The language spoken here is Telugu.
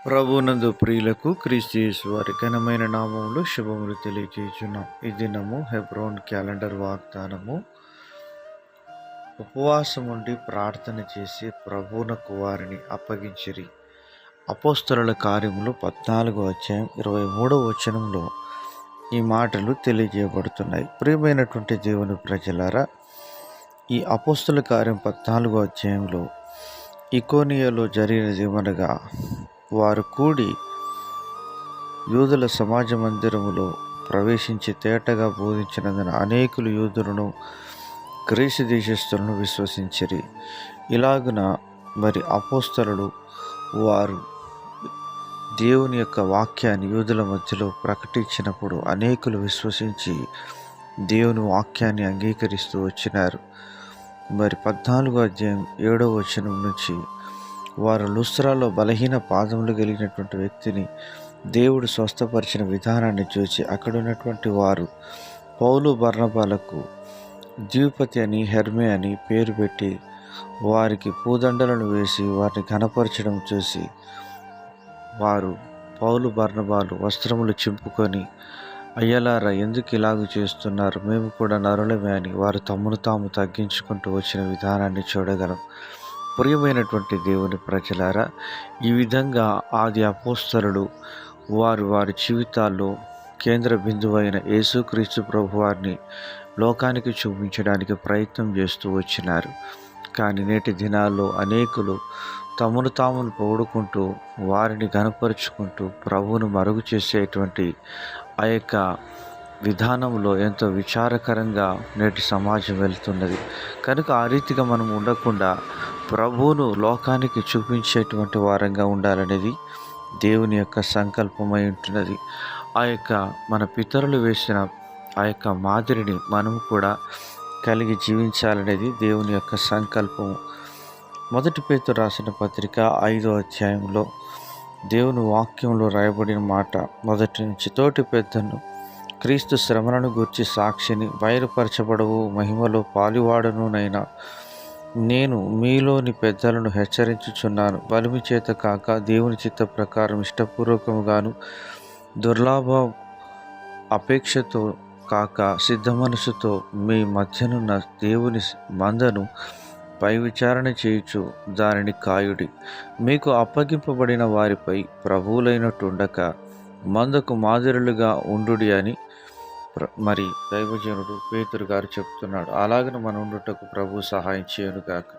ప్రభునందు ప్రియులకు క్రీస్తు యేసు వారి ఘనమైన నామములో శుభములు తెలియజేయుచున్నాం. ఈ దినము హెబ్రోన్ క్యాలెండర్ వాగ్దానము. ఉపవాసం ఉండి ప్రార్థన చేసి ప్రభువునకు వారిని అప్పగించిరి. అపోస్తలుల కార్యములు 14వ అధ్యాయం 23వ వచనంలో ఈ మాటలు తెలియజేయబడుతున్నాయి. ప్రియమైనటువంటి దేవుని ప్రజలారా, ఈ అపోస్తల కార్యం 14వ అధ్యాయంలో ఇకోనియాలో జరిగినదేమనగా, వారు కూడి యూదుల సమాజ మందిరములో ప్రవేశించి తేటగా బోధించినందున అనేకులు యూదులను గ్రీసు దేశస్థులను విశ్వసించిరి. ఇలాగున మరి అపోస్తలులు వారు దేవుని యొక్క వాక్యాన్ని యూదుల మధ్యలో ప్రకటించినప్పుడు అనేకులు విశ్వసించి దేవుని వాక్యాన్ని అంగీకరిస్తూ వచ్చినారు. మరి 14వ అధ్యాయం 7వ వచనం నుంచి, వారు లుస్త్రాలో బలహీన పాదములు కలిగినటువంటి వ్యక్తిని దేవుడు స్వస్థపరిచిన విధానాన్ని చూసి అక్కడ ఉన్నటువంటి వారు పౌలు బర్నబాలకు ద్విపతి అని, హెర్మే అని పేరు పెట్టి వారికి పూదండలను వేసి వారిని ఘనపరచడం చూసి, వారు పౌలు బర్నబాలు వస్త్రములు చింపుకొని, అయ్యలారా ఎందుకు ఇలాగూ చేస్తున్నారు, మేము కూడా నరులమే అని వారు తమను తాము తగ్గించుకుంటూ వచ్చిన విధానాన్ని చూడగలం. ప్రియమైనటువంటి దేవుని ప్రజలారా, ఈ విధంగా ఆది అపోస్తలులు వారి జీవితాల్లో కేంద్ర బిందువు అయిన యేసుక్రీస్తు ప్రభువారిని లోకానికి చూపించడానికి ప్రయత్నం చేస్తూ వచ్చినారు. కానీ నేటి దినాల్లో అనేకులు తమను తామును పొగుడుకుంటూ వారిని ఘనపరుచుకుంటూ ప్రభువును మరుగు చేసేటువంటి ఆ యొక్క విధానంలో ఎంతో విచారకరంగా నేటి సమాజం వెళ్తున్నది. కనుక ఆ రీతిగా మనం ఉండకుండా ప్రభువును లోకానికి చూపించేటువంటి వారంగా ఉండాలనేది దేవుని యొక్క సంకల్పమై ఉంటున్నది. ఆ యొక్క మన పితరులు వేసిన ఆ యొక్క మాదిరిని మనము కూడా కలిగి జీవించాలనేది దేవుని యొక్క సంకల్పము. 1 పేతురు రాసిన పత్రిక 5వ అధ్యాయంలో దేవుని వాక్యంలో రాయబడిన మాట మొదటి నుంచి, తోటి పెద్దను క్రీస్తు శ్రమలను గూర్చి సాక్షిని, బయలుపరచబడవు మహిమలో పాలివాడనునైనా నేను మీలోని పెద్దలను హెచ్చరించుచున్నాను. బలిమి చేత కాక దేవుని చిత్త ప్రకారం ఇష్టపూర్వకముగాను, దుర్లాభ అపేక్షతో కాక సిద్ధ మనసుతో మీ మధ్యనున్న దేవుని మందను పై విచారణ చేయుచు దానిని కాయుడి. మీకు అప్పగింపబడిన వారిపై ప్రభువులైనట్టుండక మందకు మాదిరులుగా ఉండుడి అని మరి దైవజనుడు పేతురు గారు చెప్తున్నాడు. అలాగనే మనం ఉండుటకు ప్రభు సహాయం చేయను గాక.